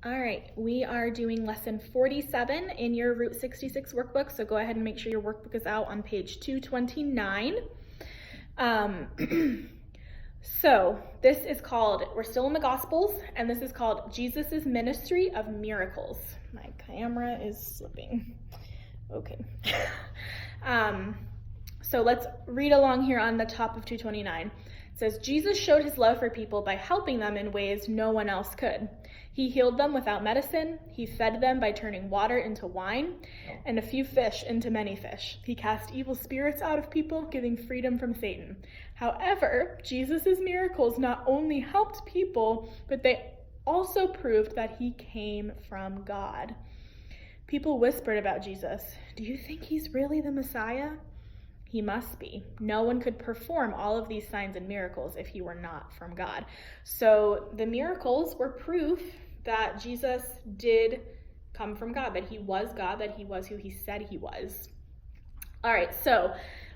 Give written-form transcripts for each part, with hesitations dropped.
All right, we are doing lesson 47 in your Route 66 workbook, so go ahead and make sure your workbook is out on page 229. So this is called, we're still in the Gospels, and this is called Jesus' Ministry of Miracles. My camera is slipping. Okay. So let's read along here on the top of 229. It says, Jesus showed his love for people by helping them in ways no one else could. He healed them without medicine. He fed them by turning water into wine and a few fish into many fish. He cast evil spirits out of people, giving freedom from Satan. However, Jesus' miracles not only helped people, but they also proved that he came from God. People whispered about Jesus, "Do you think he's really the Messiah?" He must be. No one could perform all of these signs and miracles if he were not from God. So the miracles were proof that Jesus did come from God, that he was God, that he was who he said he was. All right, so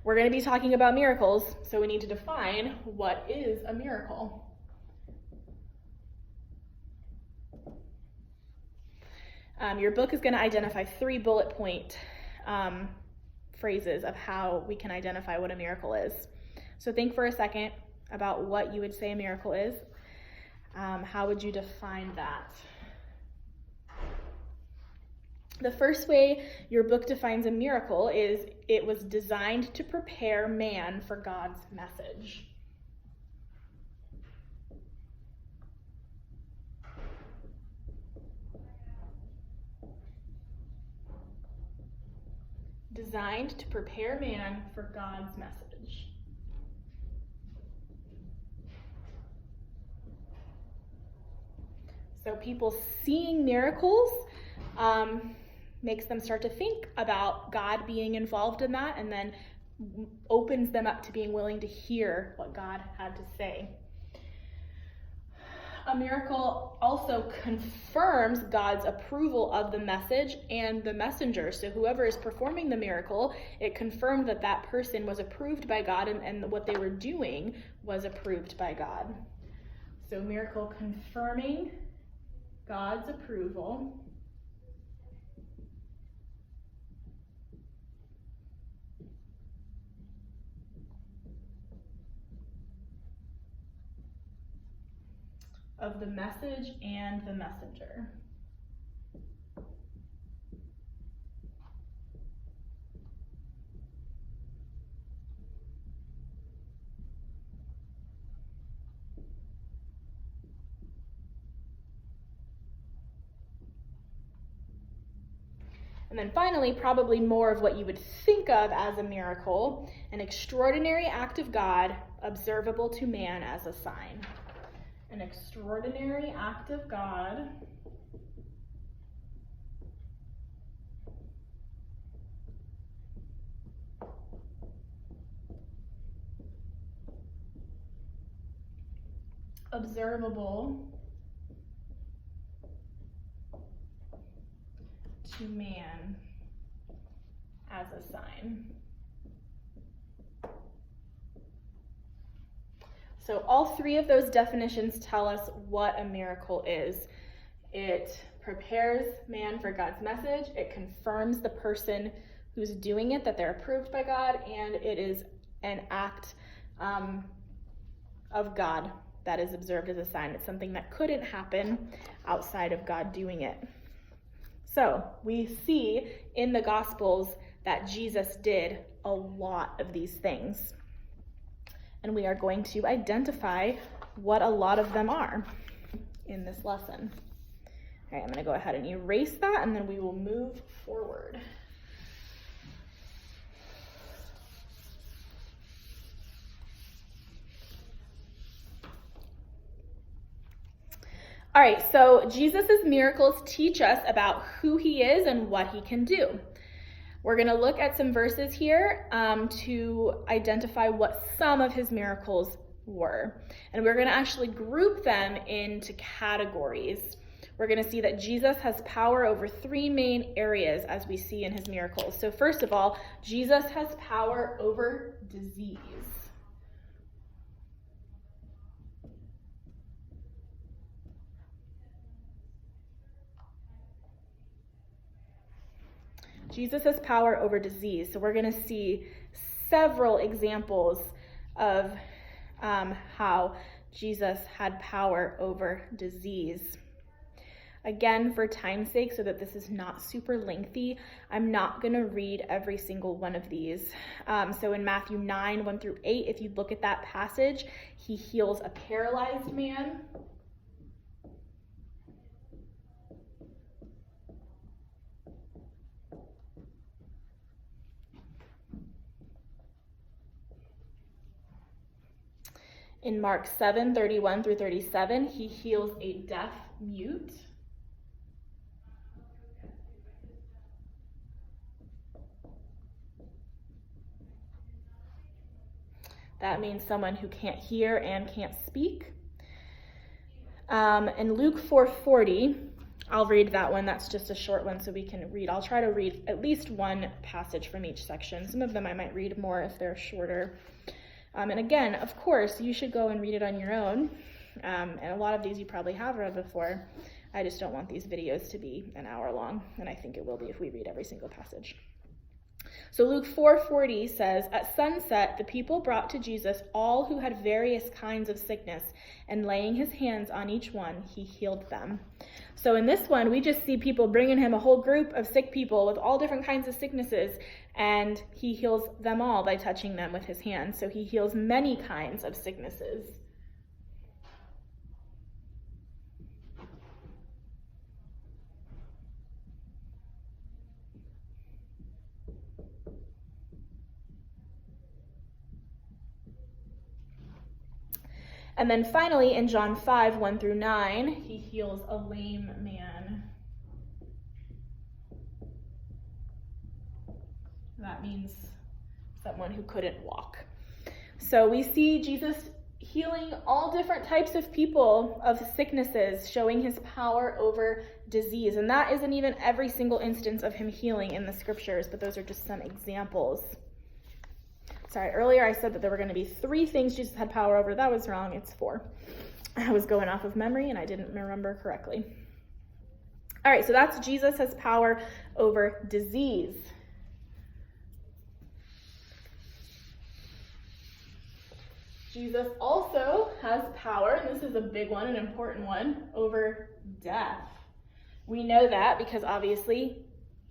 we're going to be talking about miracles, so we need to define what is a miracle. Your book is going to identify 3 bullet point phrases of how we can identify what a miracle is. So think for a second about what you would say a miracle is. How would you define that? The first way your book defines a miracle is it was designed to prepare man for God's message. Designed to prepare man for God's message. So people seeing miracles makes them start to think about God being involved in that, and then opens them up to being willing to hear what God had to say. A miracle also confirms God's approval of the message and the messenger. So whoever is performing the miracle, it confirmed that that person was approved by God, and what they were doing was approved by God. So miracle confirming God's approval. Of the message and the messenger. And then finally, probably more of what you would think of as a miracle, an extraordinary act of God observable to man as a sign. An extraordinary act of God observable to man as a sign. So all 3 of those definitions tell us what a miracle is. It prepares man for God's message, it confirms the person who's doing it, that they're approved by God, and it is an act of God that is observed as a sign. It's something that couldn't happen outside of God doing it. So we see in the Gospels that Jesus did a lot of these things. And we are going to identify what a lot of them are in this lesson. All right, I'm going to go ahead and erase that, and then we will move forward. All right, so Jesus' miracles teach us about who he is and what he can do. We're going to look at some verses here to identify what some of his miracles were. And we're going to actually group them into categories. We're going to see that Jesus has power over 3 main areas as we see in his miracles. So first of all, Jesus has power over disease. Jesus has power over disease. So we're going to see several examples of how Jesus had power over disease. Again, for time's sake, so that this is not super lengthy, I'm not going to read every single one of these. So in Matthew 9, 1 through 8, if you look at that passage, he heals a paralyzed man. In Mark 7, 31 through 37, he heals a deaf mute. That means someone who can't hear and can't speak. In Luke 4:40, I'll read that one. That's just a short one so we can read. I'll try to read at least one passage from each section. Some of them I might read more if they're shorter. And again, of course, you should go and read it on your own. And a lot of these you probably have read before. I just don't want these videos to be an hour long, and I think it will be if we read every single passage. So Luke 4:40 says, "At sunset, the people brought to Jesus all who had various kinds of sickness, and laying his hands on each one, he healed them." So in this one, we just see people bringing him a whole group of sick people with all different kinds of sicknesses, and he heals them all by touching them with his hands. So he heals many kinds of sicknesses. And then finally, in John 5, 1 through 9, he heals a lame man. That means someone who couldn't walk. So we see Jesus healing all different types of people of sicknesses, showing his power over disease. And that isn't even every single instance of him healing in the scriptures, but those are just some examples. Sorry, earlier I said that there were going to be 3 things Jesus had power over. That was wrong. It's 4. I was going off of memory and I didn't remember correctly. All right, so that's Jesus has power over disease. Jesus also has power, and this is a big one, an important one, over death. We know that because obviously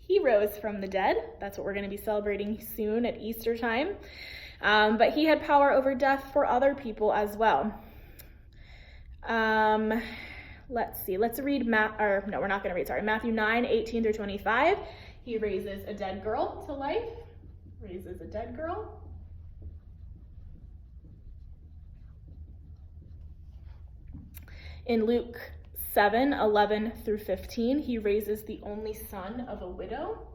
he rose from the dead. That's what we're going to be celebrating soon at Easter time. But he had power over death for other people as well. Let's see. Let's read Matthew 9, 18 through 25. He raises a dead girl to life. Raises a dead girl. In Luke 7, 11 through 15, he raises the only son of a widow.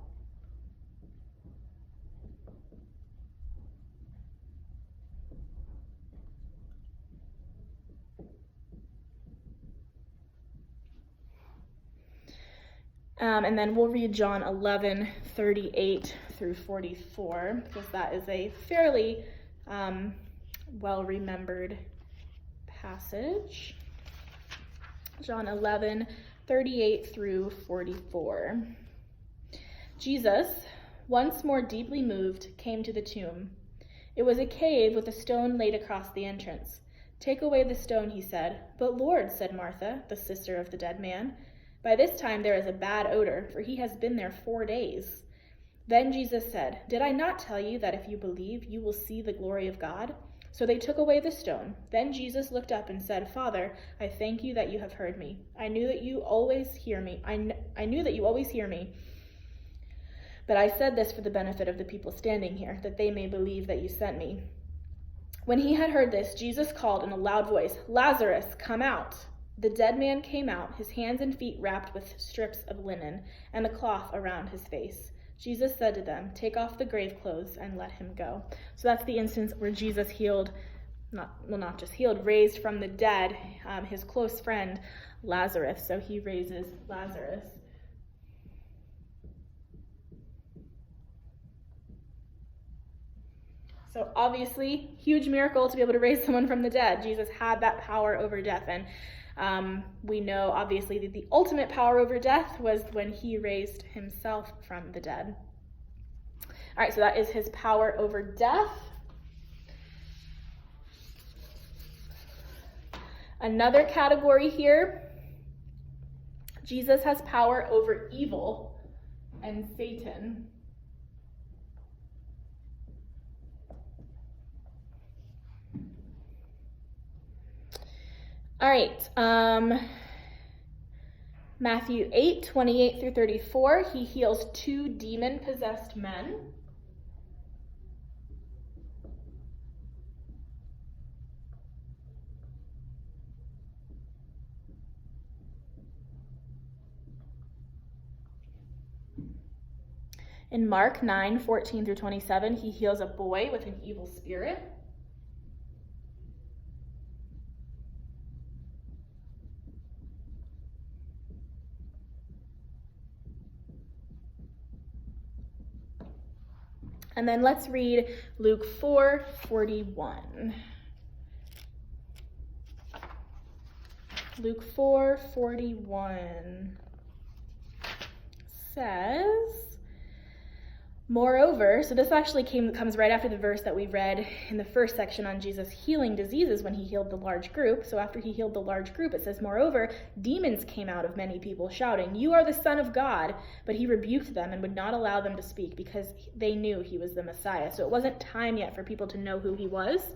And then we'll read John 11, 38 through 44, because that is a fairly well-remembered passage. John 11, 38 through 44. Jesus, once more deeply moved, came to the tomb. It was a cave with a stone laid across the entrance. "Take away the stone," he said. "But Lord," said Martha, the sister of the dead man, "by this time there is a bad odor, for he has been there 4 days." Then Jesus said, "Did I not tell you that if you believe, you will see the glory of God?" So they took away the stone. Then Jesus looked up and said, "Father, I thank you that you have heard me. I knew that you always hear me. I knew that you always hear me. But I said this for the benefit of the people standing here, that they may believe that you sent me." When he had heard this, Jesus called in a loud voice, "Lazarus, come out." The dead man came out, his hands and feet wrapped with strips of linen and a cloth around his face. Jesus said to them, "Take off the grave clothes and let him go." So that's the instance where Jesus raised from the dead his close friend Lazarus. So he raises Lazarus. So obviously, huge miracle to be able to raise someone from the dead. Jesus had that power over death. And we know, obviously, that the ultimate power over death was when he raised himself from the dead. All right, so that is his power over death. Another category here, Jesus has power over evil and Satan. All right, Matthew 8:28 through 34, he heals 2 demon-possessed men. In Mark 9:14 through 27, he heals a boy with an evil spirit. And then let's read Luke 4:41. Luke 4:41 says, moreover, so this actually comes right after the verse that we read in the first section on Jesus healing diseases when he healed the large group. So after he healed the large group, it says, moreover, demons came out of many people shouting, you are the Son of God. But he rebuked them and would not allow them to speak because they knew he was the Messiah. So it wasn't time yet for people to know who he was.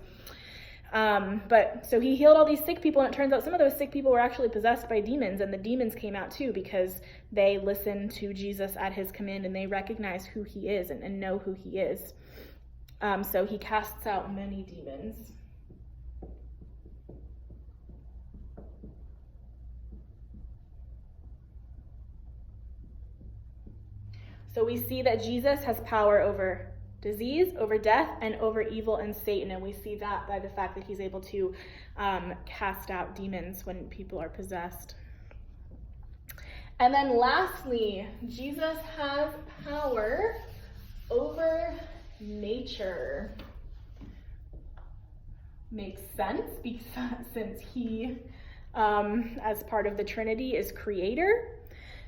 But so he healed all these sick people, and it turns out some of those sick people were actually possessed by demons, and the demons came out too because they listened to Jesus at his command and they recognize who he is and know who he is. So he casts out many demons. So we see that Jesus has power over disease, over death, and over evil and Satan. And we see that by the fact that he's able to cast out demons when people are possessed. And then lastly, Jesus has power over nature. Makes sense because since he, as part of the Trinity, is creator.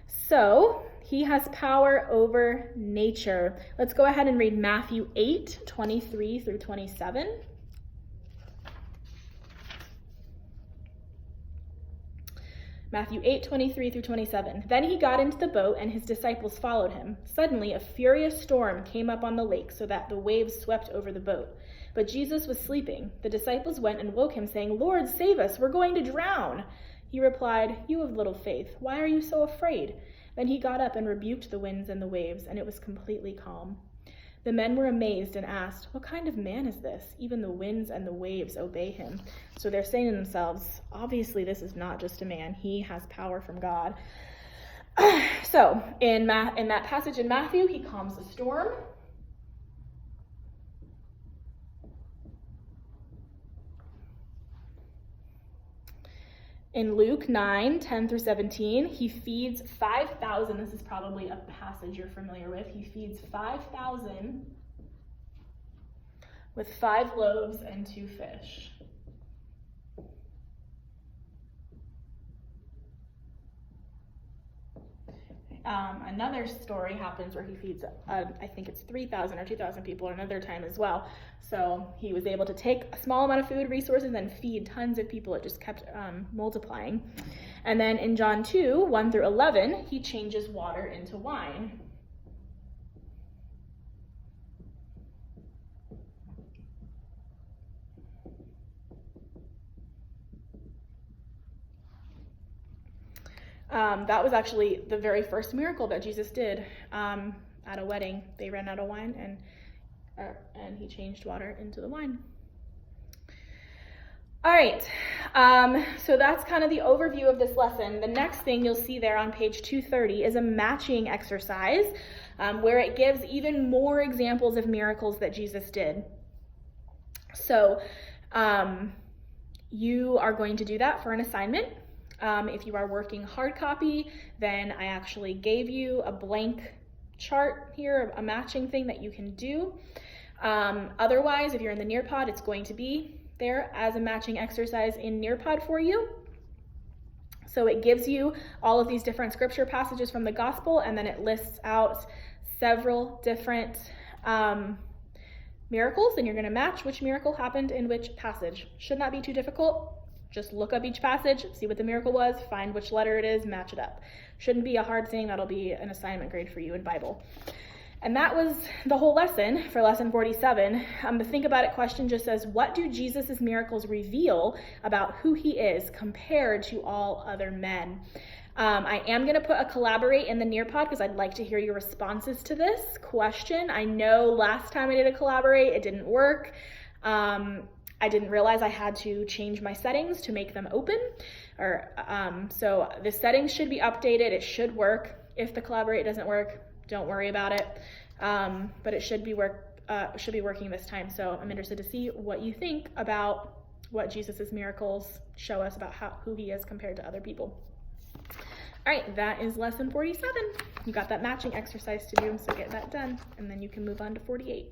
So he has power over nature. Let's go ahead and read Matthew 8:23 through 27. Matthew 8:23 through 27. Then he got into the boat and his disciples followed him. Suddenly a furious storm came up on the lake so that the waves swept over the boat. But Jesus was sleeping. The disciples went and woke him, saying, Lord, save us, we're going to drown. He replied, you have little faith. Why are you so afraid? Then he got up and rebuked the winds and the waves, and it was completely calm. The men were amazed and asked, what kind of man is this? Even the winds and the waves obey him. So they're saying to themselves, obviously this is not just a man. He has power from God. So in that passage in Matthew, he calms the storm. In Luke 9:10 through 17, he feeds 5,000. This is probably a passage you're familiar with. He feeds 5,000 with 5 loaves and 2 fish. Another story happens where he feeds, I think it's 3,000 or 2,000 people another time as well. So he was able to take a small amount of food resources and feed tons of people. It just kept multiplying. And then in John 2:1 through 11, he changes water into wine. That was actually the very first miracle that Jesus did at a wedding. They ran out of wine, and he changed water into the wine. All right, so that's kind of the overview of this lesson. The next thing you'll see there on page 230 is a matching exercise where it gives even more examples of miracles that Jesus did. So you are going to do that for an assignment. If you are working hard copy, then I actually gave you a blank chart here, a matching thing that you can do. Otherwise, if you're in the Nearpod, it's going to be there as a matching exercise in Nearpod for you. So it gives you all of these different scripture passages from the gospel, and then it lists out several different miracles, and you're going to match which miracle happened in which passage. Should not be too difficult. Just look up each passage, see what the miracle was, find which letter it is, match it up. Shouldn't be a hard thing. That'll be an assignment grade for you in Bible. And that was the whole lesson for lesson 47. The think about it question just says, what do Jesus' miracles reveal about who he is compared to all other men? I am going to put a collaborate in the Nearpod because I'd like to hear your responses to this question. I know last time I did a collaborate, it didn't work. I didn't realize I had to change my settings to make them open. So the settings should be updated. It should work. If the collaborate doesn't work, don't worry about it. But it should be working this time. So I'm interested to see what you think about what Jesus' miracles show us about who he is compared to other people. All right, that is lesson 47. You got that matching exercise to do, so get that done, and then you can move on to 48.